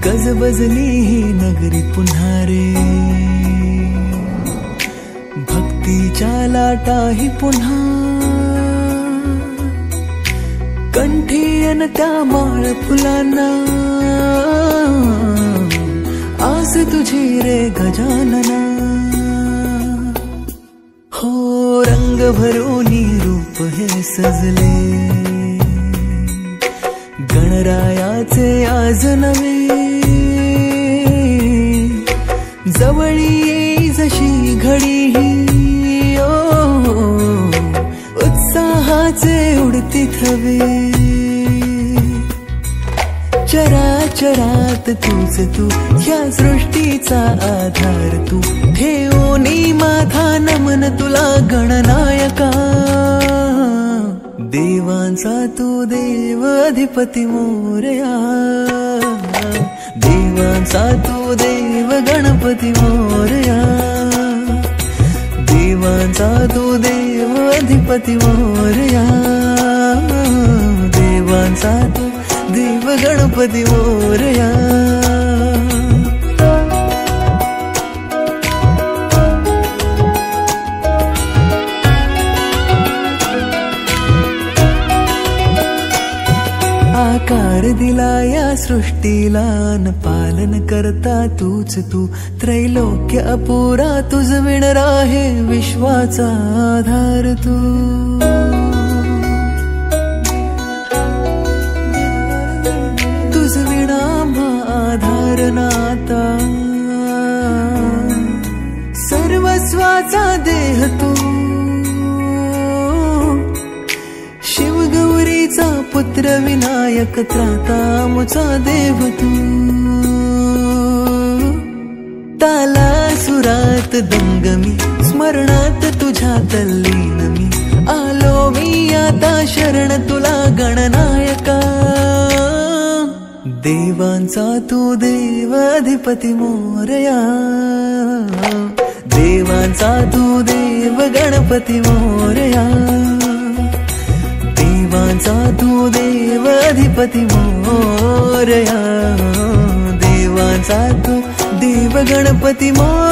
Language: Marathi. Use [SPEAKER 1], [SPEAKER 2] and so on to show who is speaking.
[SPEAKER 1] गजबजली ही नगरी पुन्हा रे, भक्तीच्या लाटाही पुन्हा, कंठी अन त्या माळ फुलांना, आस तुझी रे गजानना. हो रंग भरूनी रूप हे सजले, गणरायाचे आज नवे, जवळी येई जशी घडी ही, उत्साहाचे उडती थवे. चराचरात तूच तू, या सृष्टीचा आधार तू, ठेवोनी माझा नमन तुला गणनायका. देवांचा तू देव अधिपती मोरया, देवांचा तू देव गणपती मोरया, देवांचा तू देव अधिपती मोरया, देवांचा तू देव गणपती मोरया. आकार दिला या सृष्टीला न पालन करता तूच तू, त्रैलोक्य अपुरा तुझ विण राहे विश्वाचा आधार तू. तुझ विणा आधार नाता, सर्वस्वाचा देह तू, शिवगौरीचा पुत्र विनायक त्राता मुचा देव तू. ताला सुरात दंगमी, स्मरणात तुझ्या तल्लीन मी, आलो मी आता शरण तुला गणनायका. देवांचा तू देव अधिपती मोरया, देवांचा तू देव गणपती मोरया, देवांचा तू देव अधिपती मोरया, देवांचा तू देव गणपती मोरया.